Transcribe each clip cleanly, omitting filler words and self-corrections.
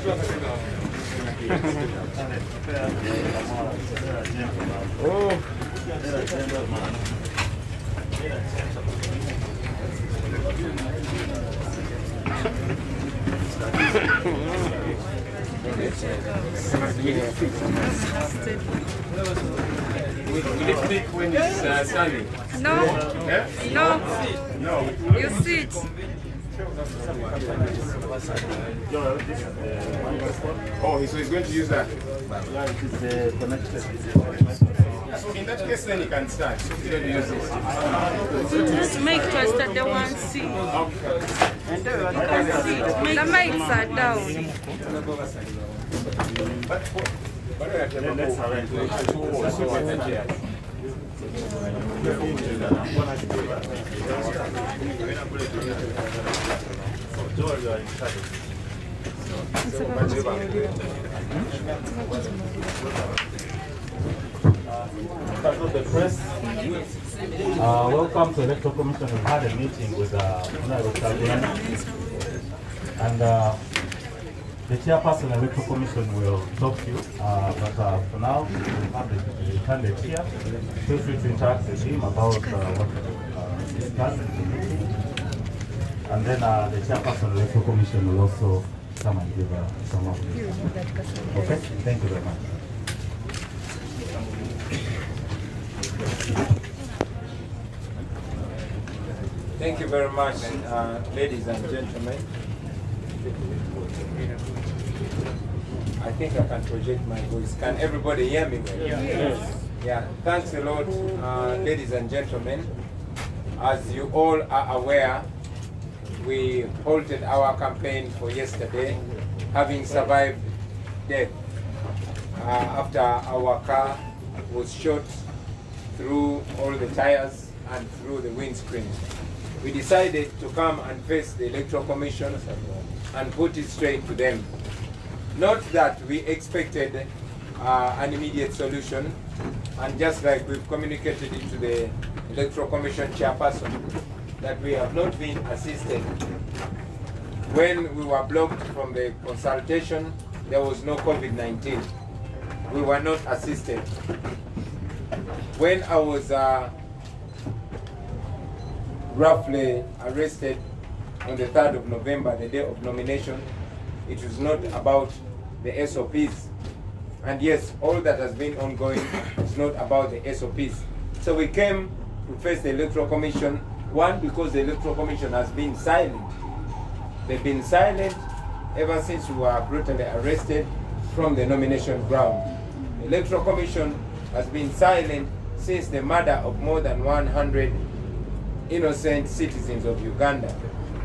Oh. Will it speak when it's standing? No. Yeah? No. No. You sit. Oh, so he's going to use that? Yeah, it is connected. In that case, then he can start. He's going to use this. Just make sure that the one see. Okay. The mics are down. Let's arrange. The press. Welcome to Electoral Commission. We've had a meeting with Honorable Talikidira, and the chairperson of the Electoral Commission will talk to you. But for now, we have the candidate here. Feel free to interact with him about what we discussed in the meeting. And then the chairperson of the Electoral Commission will also come and give some of this. Okay? Thank you very much. Thank you very much, ladies and gentlemen. I think I can project my voice. Can everybody hear me well? Yes. Yeah, thanks a lot, ladies and gentlemen. As you all are aware, we halted our campaign for yesterday, having survived death after our car was shot through all the tires and through the windscreen. We decided to come and face the Electoral Commission and put it straight to them. Not that we expected an immediate solution, and just like we've communicated it to the Electoral Commission chairperson, that we have not been assisted. When we were blocked from the consultation, there was no COVID-19. We were not assisted. When I was roughly arrested on the 3rd of November, the day of nomination, it was not about the SOPs. And yes, all that has been ongoing is not about the SOPs. So we came to face the Electoral Commission, one, because the Electoral Commission has been silent. They've been silent ever since we were brutally arrested from the nomination ground. The Electoral Commission has been silent since the murder of more than 100 innocent citizens of Uganda.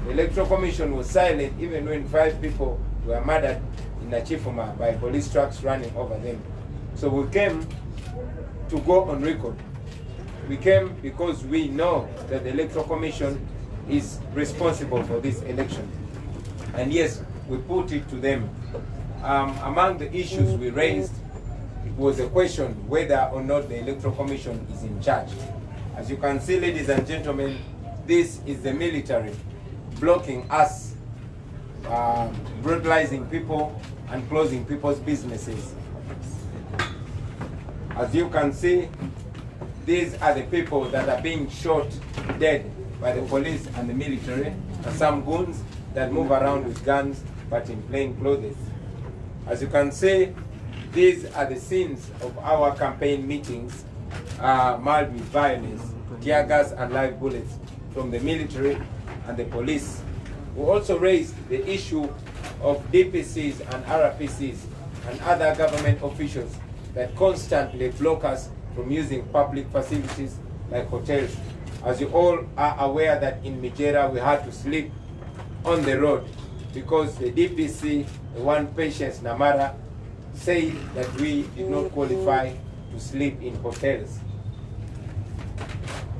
The Electoral Commission was silent even when 5 people were murdered in Nachifuma by police trucks running over them. So we came to go on record. We came because we know that the Electoral Commission is responsible for this election. And yes, we put it to them. Among the issues we raised was a question whether or not the Electoral Commission is in charge. As you can see, ladies and gentlemen, this is the military blocking us, brutalizing people and closing people's businesses. As you can see, these are the people that are being shot dead by the police and the military, and some goons that move around with guns but in plain clothes. As you can see, these are the scenes of our campaign meetings, marred with violence, tear gas and live bullets from the military and the police. We also raised the issue of DPCs and RPCs and other government officials that constantly block us from using public facilities like hotels. As you all are aware that in Mijera we had to sleep on the road because the DPC, the one Patience Namara, said that we did not qualify to sleep in hotels.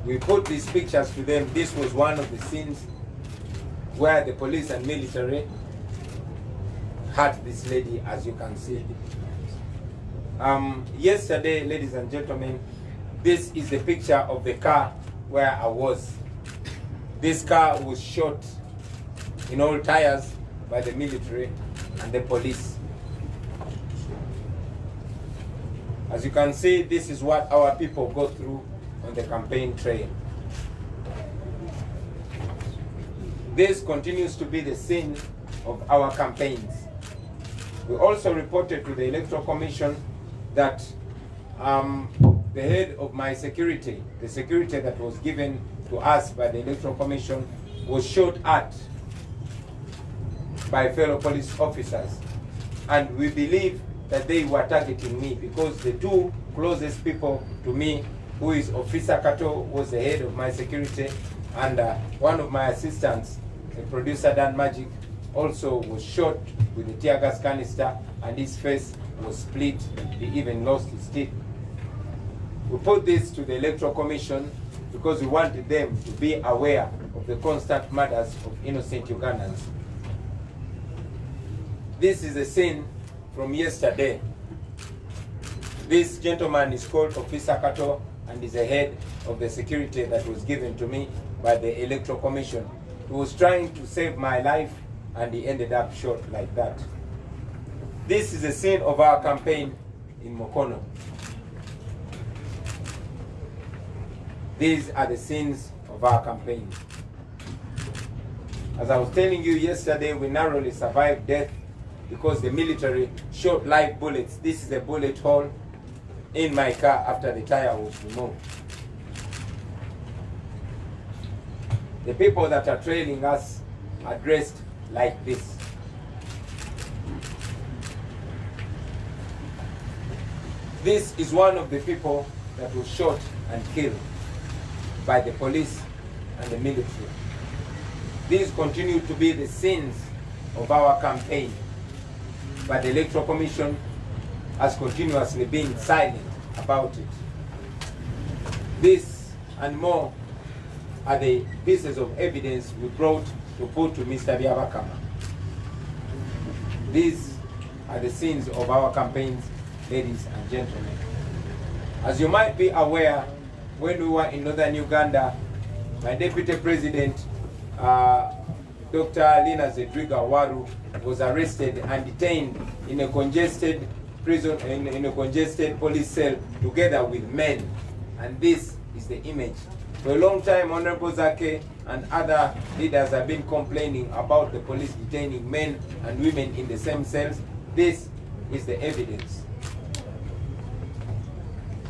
We put these pictures to them. This was one of the scenes where the police and military had this lady, as you can see. Yesterday, ladies and gentlemen, this is the picture of the car where I was. This car was shot in all tires by the military, and the police. As you can see, this is what our people go through on the campaign trail. This continues to be the scene of our campaigns. We also reported to the Electoral Commission that the head of my security, the security that was given to us by the Electoral Commission, was shot at by fellow police officers. And we believe that they were targeting me because the two closest people to me, who is Officer Kato, was the head of my security, and one of my assistants, the producer Dan Magic, also was shot with a tear gas canister, and his face was split. He even lost his teeth. We put this to the Electoral Commission because we wanted them to be aware of the constant murders of innocent Ugandans. This is a scene from yesterday. This gentleman is called Officer Kato and is the head of the security that was given to me by the Electoral Commission. He was trying to save my life and he ended up shot like that. This is a scene of our campaign in Mukono. These are the scenes of our campaign. As I was telling you yesterday, we narrowly survived death because the military shot live bullets. This is a bullet hole in my car after the tire was removed. The people that are trailing us are dressed like this. This is one of the people that was shot and killed by the police and the military. These continue to be the sins of our campaign, but the Electoral Commission has continuously been silent about it. This and more are the pieces of evidence we brought to put to Mr. Byabakama. These are the sins of our campaigns, ladies and gentlemen. As you might be aware, when we were in northern Uganda, my deputy president, Dr. Lina Zedriga Waru, was arrested and detained in a congested prison, in a congested police cell together with men. And this is the image. For a long time, Honorable Zake and other leaders have been complaining about the police detaining men and women in the same cells. This is the evidence.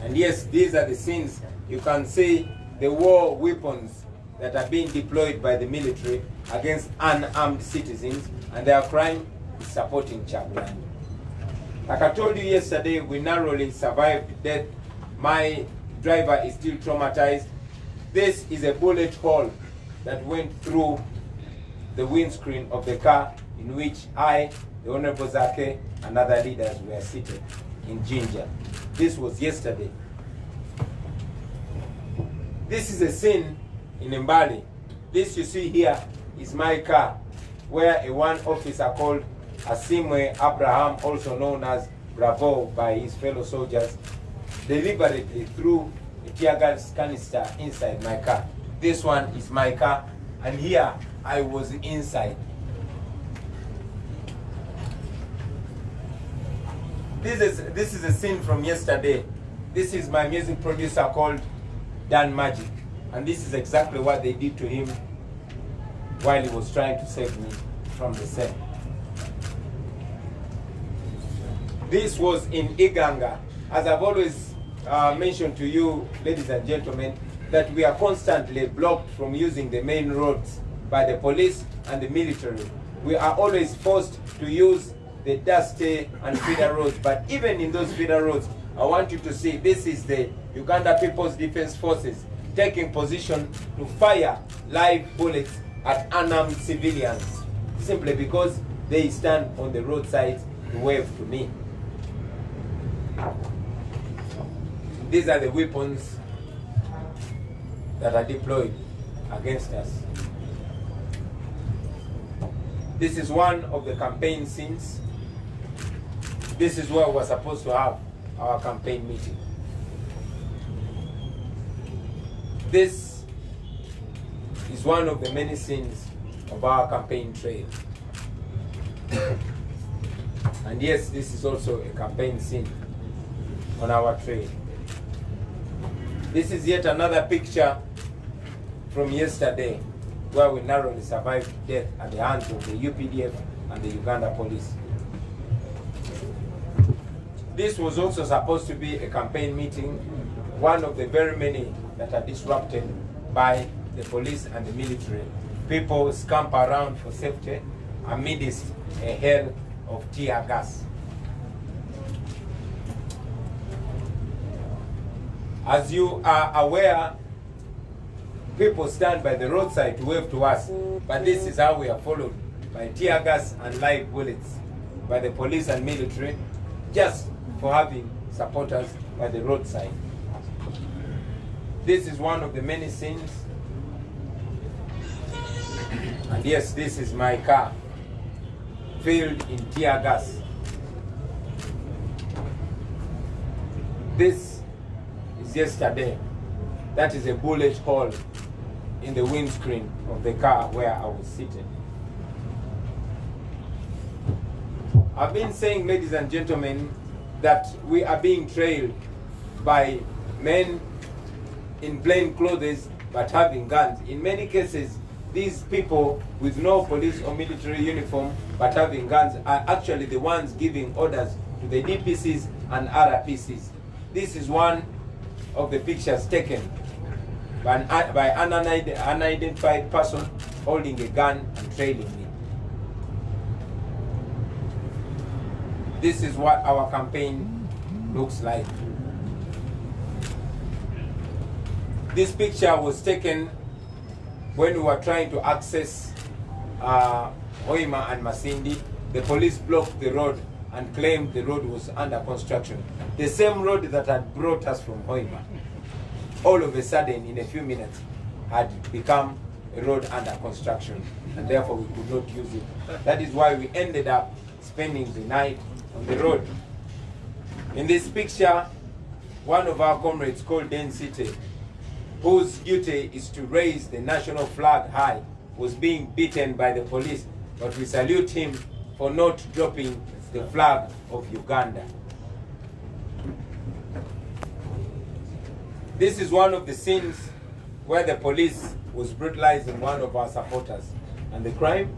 And yes, these are the scenes. You can see the war weapons that are being deployed by the military against unarmed citizens, and their crime is supporting Chagulanyi. Like I told you yesterday, we narrowly survived death. My driver is still traumatized. This is a bullet hole that went through the windscreen of the car in which I, the Honorable Zake, and other leaders were seated in Jinja. This was yesterday. This is a scene in Mbali. This you see here is my car, where a one officer called Asimwe Abraham, also known as Bravo by his fellow soldiers, deliberately threw a tear gas canister inside my car. This one is my car, and here I was inside. This is a scene from yesterday. This is my music producer called Dan Magic, and this is exactly what they did to him while he was trying to save me from the cell. This was in Iganga. As I've always mentioned to you, ladies and gentlemen, that we are constantly blocked from using the main roads by the police and the military. We are always forced to use the dusty and feeder roads, but even in those feeder roads, I want you to see this is the Uganda People's Defense Forces taking position to fire live bullets at unarmed civilians, simply because they stand on the roadside to wave to me. These are the weapons that are deployed against us. This is one of the campaign scenes. This is where we're supposed to have our campaign meeting. This is one of the many scenes of our campaign trail. And yes, this is also a campaign scene on our trail. This is yet another picture from yesterday where we narrowly survived death at the hands of the UPDF and the Uganda police. This was also supposed to be a campaign meeting, one of the very many that are disrupted by the police and the military. People scamper around for safety amidst a hail of tear gas. As you are aware, people stand by the roadside to wave to us, but this is how we are followed by tear gas and live bullets by the police and military, just for having supporters by the roadside. This is one of the many scenes. And yes, this is my car, filled in tear gas. This is yesterday. That is a bullet hole in the windscreen of the car where I was sitting. I've been saying, ladies and gentlemen, that we are being trailed by men in plain clothes but having guns. In many cases, these people with no police or military uniform but having guns are actually the ones giving orders to the DPCs and RPCs. This is one of the pictures taken by an unidentified person holding a gun and trailing me. This is what our campaign looks like. This picture was taken when we were trying to access Hoima and Masindi. The police blocked the road and claimed the road was under construction. The same road that had brought us from Hoima, all of a sudden, in a few minutes, had become a road under construction, and therefore we could not use it. That is why we ended up spending the night on the road. In this picture, one of our comrades called Den City, whose duty is to raise the national flag high, was being beaten by the police, but we salute him for not dropping the flag of Uganda. This is one of the scenes where the police was brutalizing one of our supporters, and the crime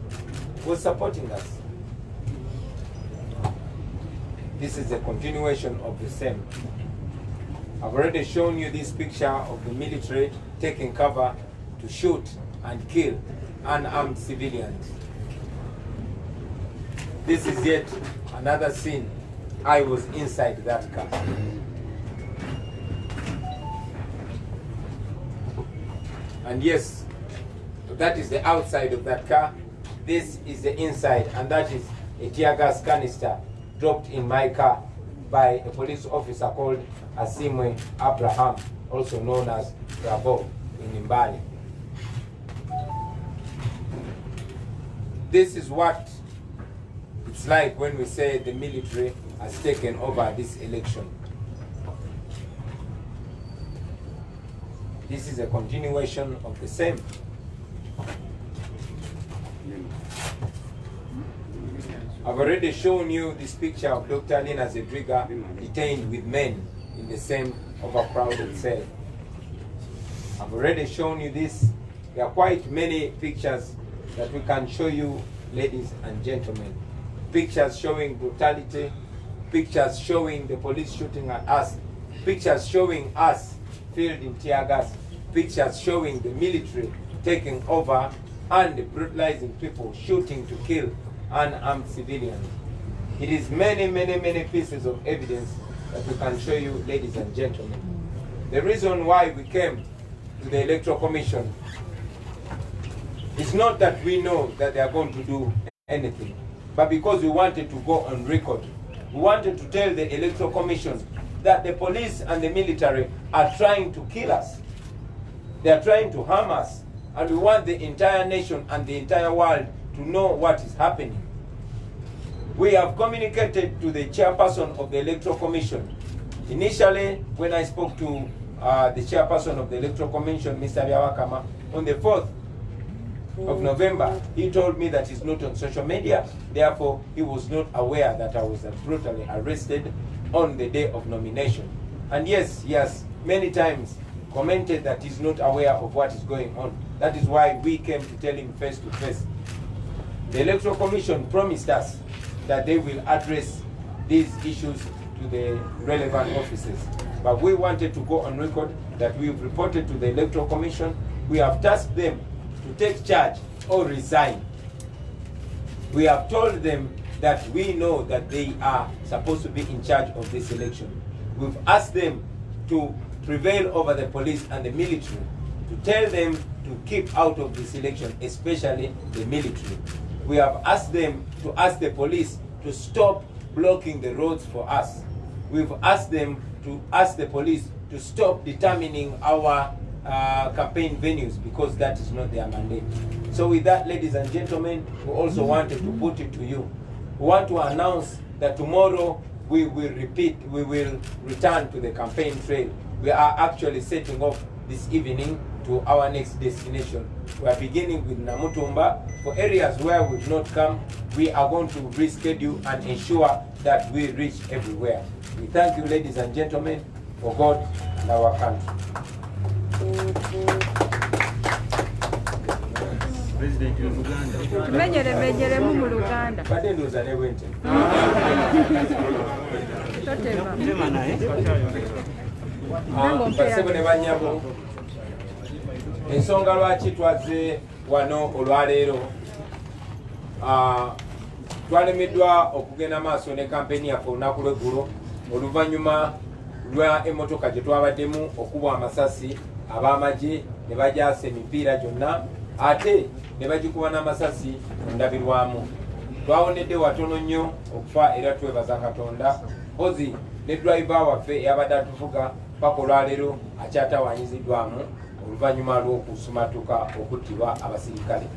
was supporting us. This is a continuation of the same. I've already shown you this picture of the military taking cover to shoot and kill unarmed civilians. This is yet another scene. I was inside that car. And yes, that is the outside of that car. This is the inside, and that is a tear gas canister dropped in my car by a police officer called Asimwe Abraham, also known as Bravo in Mbali. This is what it's like when we say the military has taken over this election. This is a continuation of the same. I've already shown you this picture of Dr. Lina Zedriga detained with men in the same overcrowded cell. I've already shown you this. There are quite many pictures that we can show you, ladies and gentlemen. Pictures showing brutality, pictures showing the police shooting at us, pictures showing us filled in tear gas, pictures showing the military taking over and brutalizing people, shooting to kill unarmed civilians. It is many, many, many pieces of evidence that we can show you, ladies and gentlemen. The reason why we came to the Electoral Commission is not that we know that they are going to do anything, but because we wanted to go on record. We wanted to tell the Electoral Commission that the police and the military are trying to kill us. They are trying to harm us, and we want the entire nation and the entire world to know what is happening. We have communicated to the chairperson of the Electoral Commission. Initially, when I spoke to the chairperson of the Electoral Commission, Mr. Byawakama, on the 4th, of November, he told me that he's not on social media, therefore he was not aware that I was brutally arrested on the day of nomination. And yes, he has many times commented that he's not aware of what is going on. That is why we came to tell him face to face. The Electoral Commission promised us that they will address these issues to the relevant officers. But we wanted to go on record that we've reported to the Electoral Commission. We have tasked them to take charge or resign. We have told them that we know that they are supposed to be in charge of this election. We've asked them to prevail over the police and the military, to tell them to keep out of this election, especially the military. We have asked them to ask the police to stop blocking the roads for us. We've asked them to ask the police to stop determining our campaign venues, because that is not their mandate. So with that, ladies and gentlemen, we also wanted to put it to you. We want to announce that tomorrow we will return to the campaign trail. We are actually setting off this evening to our next destination. We are beginning with Namutumba. For areas where we've not come, we are going to reschedule and ensure that we reach everywhere. We thank you, ladies and gentlemen, for God and our country. Menyere mu Luganda. Ensonga lwaki twaze wano olwaleero, twalemeddwa okugenda maaso ne kampeni yaffe olunaku lw'eggulo oluvannyuma lwa emmotoka gye twabaddemu okubwa amasasi ab'amagye ne bajaasa emipiira gyonna ate ne bagikuba n'amasasi mu ndabirwamu. Twawonedde watono nnyo okufa era twebaza Katonda. Mpozi ne driver waffe eyabadde atuvuga paka olwaleero akyatawaanyiziddwamu oluvannyuma lw'okusumatuka okuttibwa abasirikale.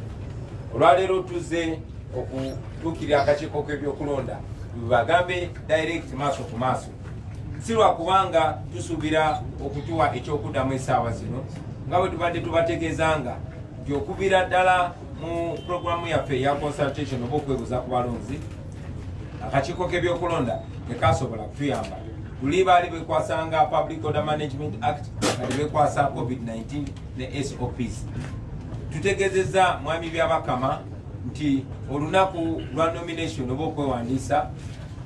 Olwaleero tuzze okutuukirira akakiiko k'ebyokulonda bagambe direct maaso ku maaso, si lwakubanga tusuubira okutuwa ekyokuddamu essaawa zino nga bwe tubadde tubategeezanga nti okuviira ddala mu puroguramu yaffe eya consultation oba okwebuuza ku balonzi, akakiiko k'ebyokulonda tekasobola kutuyamba. Tuli baali bekwasanga Public Order Management Act, kati bekwasa COVID-19 ne SOPs. Tutegeezezza mwami Byabakama nti olunaku lwa nomination oba okwewandiisa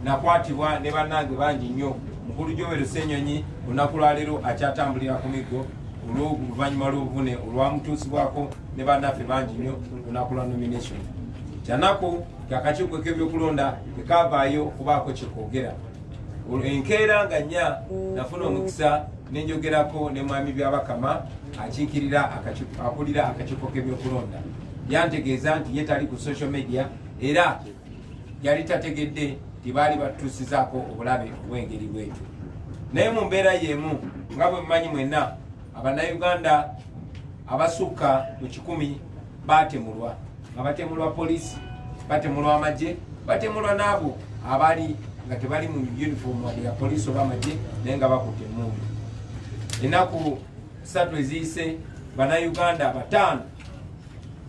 nakwatibwa ne bannange bangi nnyo. Mukulu Joel Ssenyonyi olunaku lwaleero akyatambulira ku miggo olw'oluvannyuma lw'obuvune olwamutuusibwako ne bannaffe bangi nnyo olunaku lwa nomination. Kyanaku akakiiko k'ebyokulonda tekavaayo okubaako kyekoogera. Enkeera nga nnya nafuna omukisa nenjogerako ne mwami Byabakama akulira akakiiko k'ebyokulonda. Yantegeeza nti ye tali ku social media era yali tategedde nti baali batuusizaako obulabe obw'engeri bwetyo. Naye mu mbeera y'emu nga bwe mumanyi mwenna, Abannayuganda abasukka mu 100 baatemulwa, nga batemulwa poliisi, batemulwa amagye, batemulwa n'abo abaali nga tebali mu uniform wadde ya poliisi oba amagye naye nga bakutte emmundu. Ennaku 3 eziyise Bannayuganda 5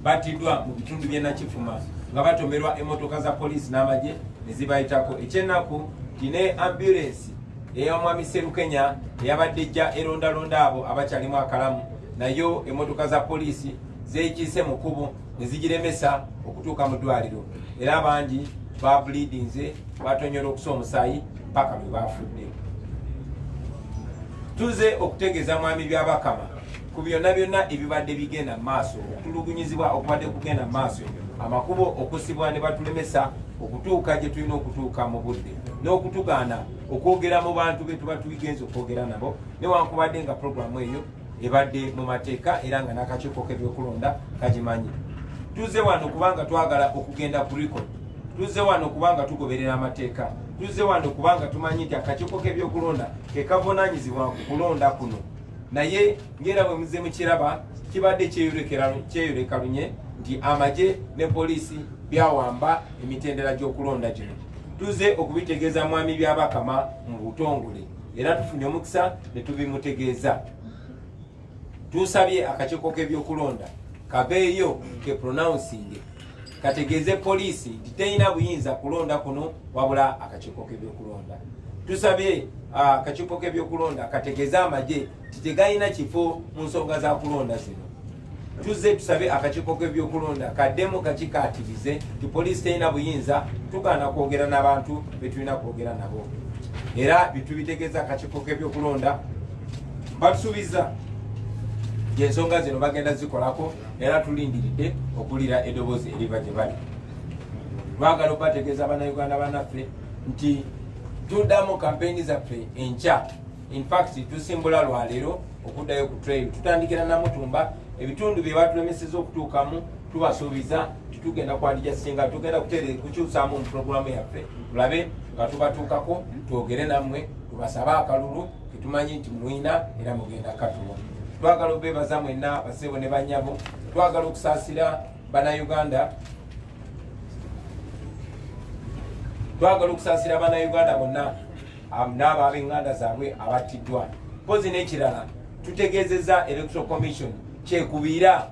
battiddwa mu bitundu by'e Nakifuma nga batomerwa emmotoka za poliisi n'amagye ne zibayitako. Ekyennaku tine ambulance ey'omwami Sserukenya eyabadde ejja erondalonda abo abakyalimu akalamu, nayo emmotoka za poliisi zeekiise mu kkubo ne zigiremesa okutuuka mu ddwaliro, era abangi babulidinze batonyola okusa omusaayi paka lwe bafudde. Tuze okutegeeza mwami Byabakama ku byonna byonna ebibadde bigenda mu maaso, okutulugunyizibwa okubadde kugenda mu maaso, amakubo okusibwa ne batulemesa okutuuka gye tulina okutuuka mu budde, n'okutugaana okwogera mu bantu be tuba tubigenza okwogera nabo, newankubadde nga puroguramu eyo ebadde mu mateeka era nga n'akakiiko k'ebyokulonda kagimanyi. Tuze wano kubanga twagala okugenda ku record, tuze wano kubanga tugoberera amateeka, tuze wano kubanga tumanyi nti akakiiko k'ebyokulonda ke kavunaanyizibwa ku kulonda kuno. Naye ngera bwe muze mukiraba kibadde kyeyoleka lunye nti amagye ne poliisi byawamba emitendera gy'okulonda gino. Tuze okubitegeeza mwami Byabakama mu butongole era tufunye omukisa ne tubimutegeeza. Tusabye akakiiko k'ebyokulonda kabeeyo ke pronouncing kategeze poliisi nti terina buyinza kulonda kuno wabula akakiiko k'ebyokulonda. Tusabye akakiiko k'ebyokulonda kategeze amagye nti tegalina kifo mu nsonga za kulonda zino. Tuze tusabe akakiiko k'ebyokulonda kaddemu kakikaatirize nti poliisi terina buyinza tugaana kwogera n'abantu betulina kwogera nabo. Era bitubitegeeza akakiiko k'ebyokulonda batusuubiza ensonga zino bagenda zikolako, era tulindiridde okulira eddoboozi eriva gye bali. Twagala okubategeeza bannayuganda bannaffe nti tuddamu kampeyini zaffe enkya. In fact tusimbula lwaleero okuddayo ku trail. Tutandikira Namutumba, ebitundu bye batulemeseza okutuukamu tubasuubiza tugenda kwandija singa tugenda kukyusaamu mu puroguramu yaffe tulabe nga tubatuukako twogere nammwe tubasabe akalulu ketumanyi nti mwina era mugenda katuwa. Twagala obeebaza mwenna basebo ne banyabo. Twagala okusaasira bannayuganda, twagala okusaasira bannayuganda bonna n'abo ab'enganda zaabwe abattiddwa. Mpozi n'ekirala tutegeezezza Electoral Commission kyekubiira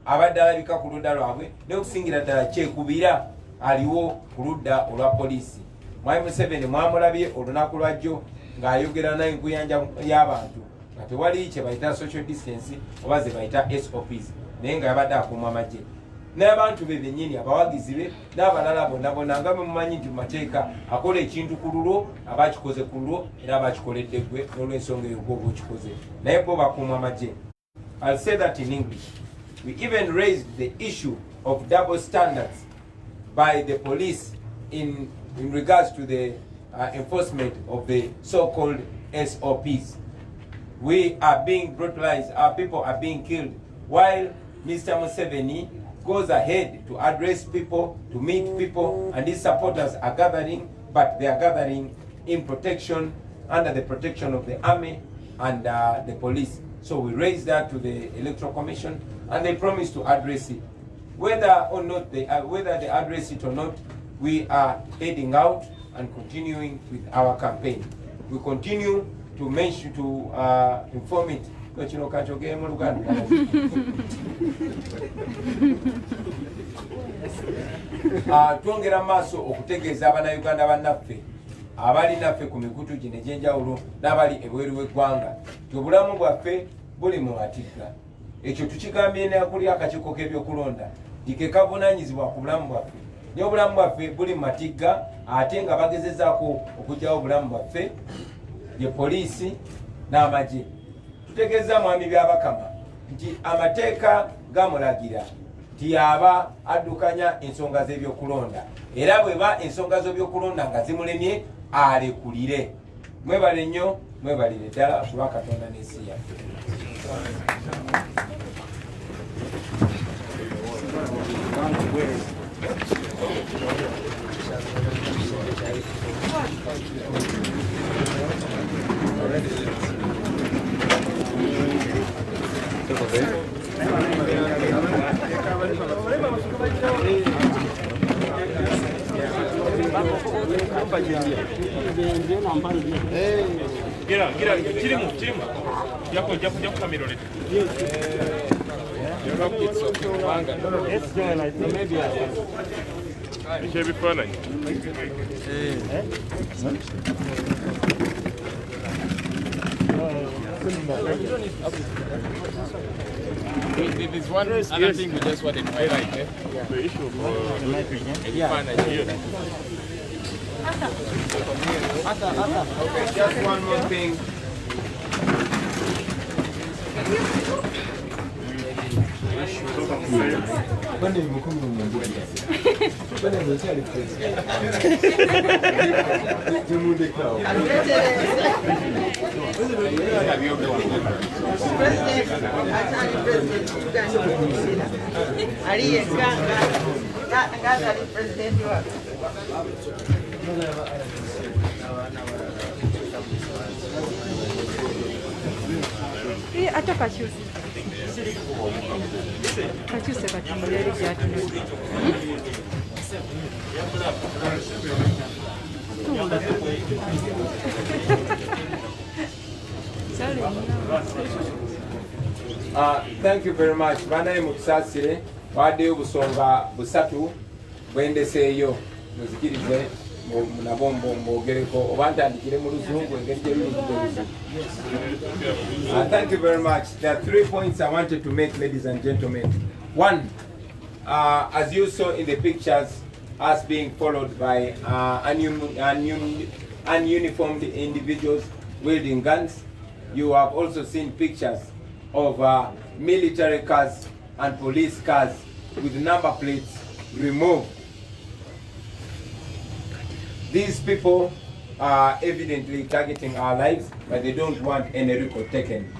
abadde alabika ku ludda lwabwe n'okusingira ddala kyekubiira aliwo ku ludda olwa poliisi. Mwami Museveni mwamulabye olunaku lwajjo ng'ayogera n'enkuyanja y'abantu nga tewali kye bayita social distance oba ze bayita SOPs, naye nga yabadde akuuma amagye n'abantu be bennyini abawagizi be n'abalala bonna bonna nga bwe mumanyi nti mu mateeka akola ekintu ku lulwo abakikoze ku lulwo era abakikoledde ggwe n'olw'ensonga eyo gwe oba okikoze, naye bo bakuuma amagye. I'll say that in English. We even raised the issue of double standards by the police in regards to the enforcement of the so-called SOPs. We are being brutalized, our people are being killed, while Mr. Museveni goes ahead to address people, to meet people, and his supporters are gathering, but they are gathering in protection, under the protection of the army and the police. So we raised that to the Electoral Commission, and they promised to address it. Whether or not whether they address it or not, we are heading out and continuing with our campaign. We continue to mention, to inform it. Twongera maaso okutegeeza abannayuganda bannaffe abali naffe ku mikutu gino egy'enjawulo n'abali ebweru w'eggwanga nti obulamu bwaffe buli mu matigga. Ekyo tukigambye n'akulira akakiiko k'ebyokulonda nti ke kavunaanyizibwa ku bulamu bwaffe, naye obulamu bwaffe buli mu matigga ate nga bagezezaako okuggyawo obulamu bwaffe ye poliisi n'amagye. Tutegeeza mwami Byabakama nti amateeka gamulagira nti yaba addukanya ensonga z'ebyokulonda, era bweba ensonga z'ebyokulonda nga zimulemye alekulire. Mwebale nnyo, mwebalire ddala kuba Katonda n'ensi yaffe. There's one other thing we just wanted to highlight. The issue of Okay, just one more thing. Ate kakyuse kati mulere gyatunudde sale Thank you very much. Banaye mutusasire waddeyo busonga busatu bwendeseeyo muzikirize nabo mbogereko oba ntandikire mu luzungu engeri gye lulungi. Thank you very much. There are 3 points I wanted to make, ladies and gentlemen. One, as you saw in the pictures, us being followed by ununiformed individuals wielding guns. You have also seen pictures of military cars and police cars with number plates removed. These people are evidently targeting our lives, but they don't want any record taken.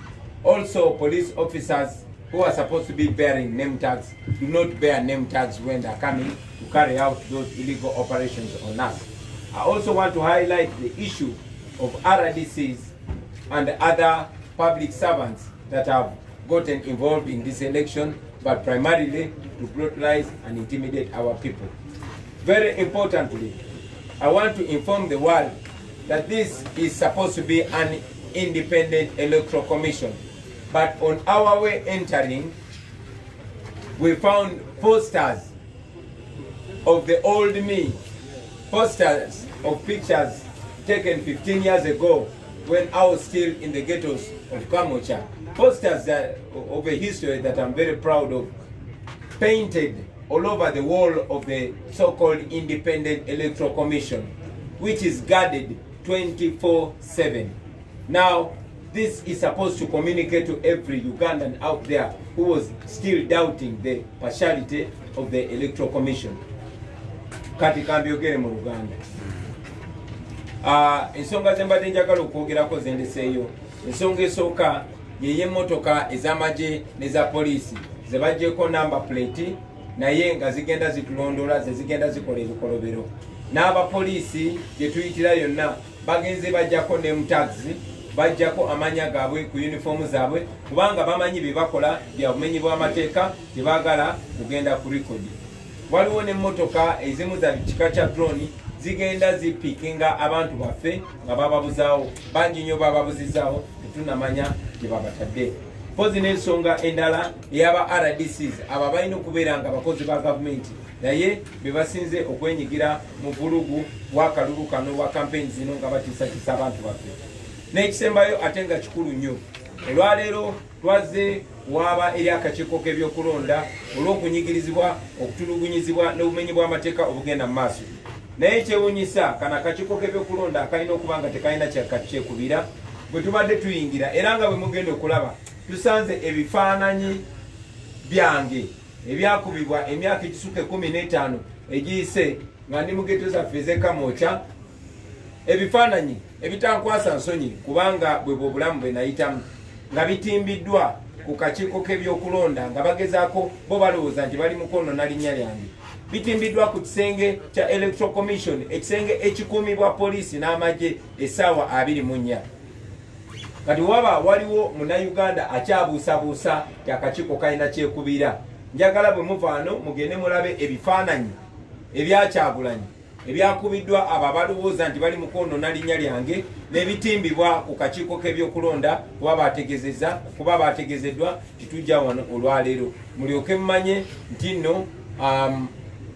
Also, police officers who are supposed to be bearing name tags do not bear name tags when they're coming to carry out those illegal operations on us. I also want to highlight the issue of RDCs and other public servants that have gotten involved in this election, but primarily to brutalize and intimidate our people. Very importantly, I want to inform the world that this is supposed to be an independent electoral commission. But on our way entering, we found posters of the old me, posters of pictures taken 15 years ago when I was still in the ghettos of Kamwokya. Posters of a history that I'm very proud of, painted all over the wall of the so-called Independent Electoral Commission, which is guarded 24/7. Now, this is supposed to communicate to every Ugandan out there who was still doubting the partiality of the Electoral Commission. Kati kambyogere mu Luganda. Ensonga zembadde njagala okwogerako zendeseeyo. Ensonga esooka ye emmotoka ez'amagye n'eza poliisi ze baggyeko number plate naye nga zigenda zitulondola ze zigenda zikola ebikolobero. N'abapoliisi gye tuyitira yonna bagenze bajjako name tags, bajjako amanya gaabwe ku uniform zaabwe kubanga bamanyi bye bakola bya bumenyi bw'amateeka tebaagala kugenda ku record. Waliwo n'emmotoka ezimu za kika kya drone zigenda zipikinga abantu baffe nga bababuzaawo, bangi nnyo bababuzizaawo tetunamanya gye babatadde. Pozi n'ensonga endala ey'aba RDCs abo balina okubeera nga bakozi ba gavumenti naye be basinze okwenyigira mu vulugu w'akalulu kano wa campaign zino nga batiisatiisa abantu baffe. N'ekisembayo ate nga kikulu nnyo, olwaleero twaze waba eri akakiiko k'ebyokulonda olw'okunyigirizibwa okutulugunyizibwa n'obumenyi bw'amateeka obugenda mu maaso. Naye kyewuunyisa kano akakiiko k'ebyokulonda kalina okuba nga tekalina kyekubira bwe tubadde tuyingira, era nga bwe mugenda okulaba tusanze ebifaananyi byange ebyakubibwa emyaka egisuka 15 egiyise nga ndi mu geto zaffe ez'ekamwokya, ebifaananyi ebitankwasa nsonyi kubanga bwe bw'obulamu bwe nayitamu, nga bitimbiddwa ku kakiiko k'ebyokulonda nga bagezaako bo balowooza nti bali mukono linnya lyange. Bitimbiddwa ku kisenge kya Electoral Commission, ekisenge ekikuumibwa poliisi n'amagye essaawa 24. Kati waba waliwo munnayuganda akyabuusabuusa ti akakiiko kalina kyekubira, njagala bwe muvaano mugende mulabe ebifaananyi ebyakyagulanyi ebyakubiddwa abo abalowooza nti bali mukono linnya lyange n'ebitimbibwa ku kakiiko k'ebyokulonda kuba bategezeddwa titujja wano olwaleero. Mulyoke mumanye nti nno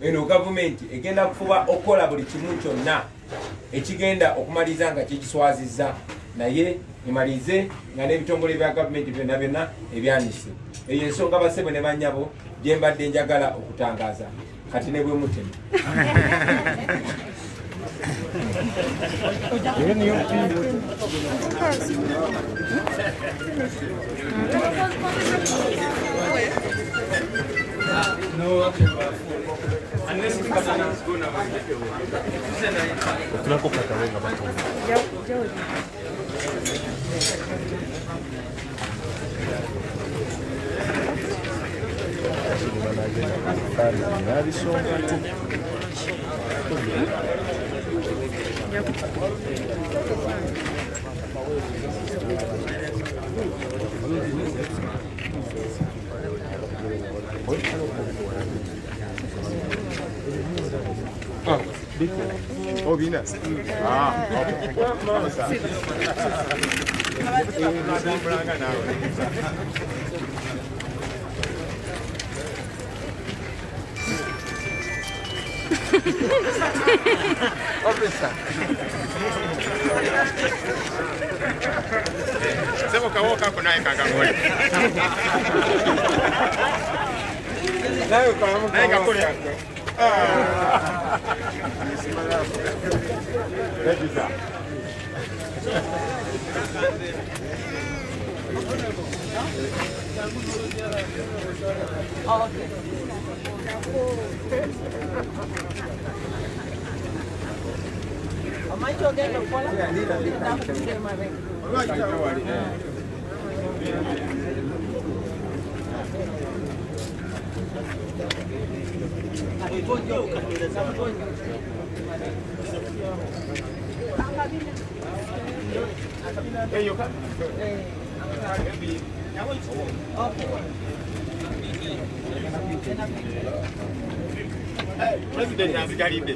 eno gavumenti egenda kufuba okukola buli kimu kyonna ekigenda okumaliza nga kigiswazizza, naye imalize nga n'ebitongole bya gavumenti byonna byonna ebyanise. Eyo ensonga basebo ne bannyabo gye mbadde njagala okutangaaza. Kati ne bwe mutema. Oh, Venus. Ah, okay. Officer. Sema kawoka hapo naye kangakole. Nayo kwa Naye kangakole. Register. Oh, okay. Amaicho ogenda okukola? Hey, you come. President azigalidde.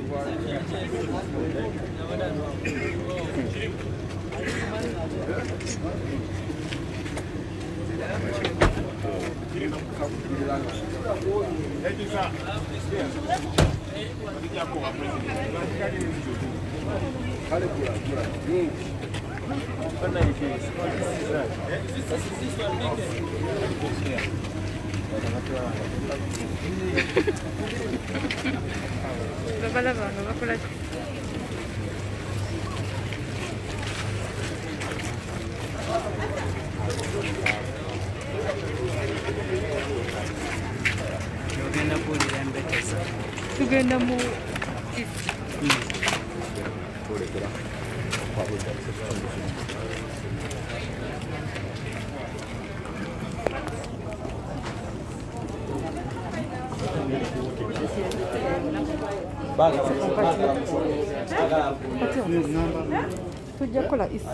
Babalaba nga bakola ki? Tugenda mu tujja kukola isi.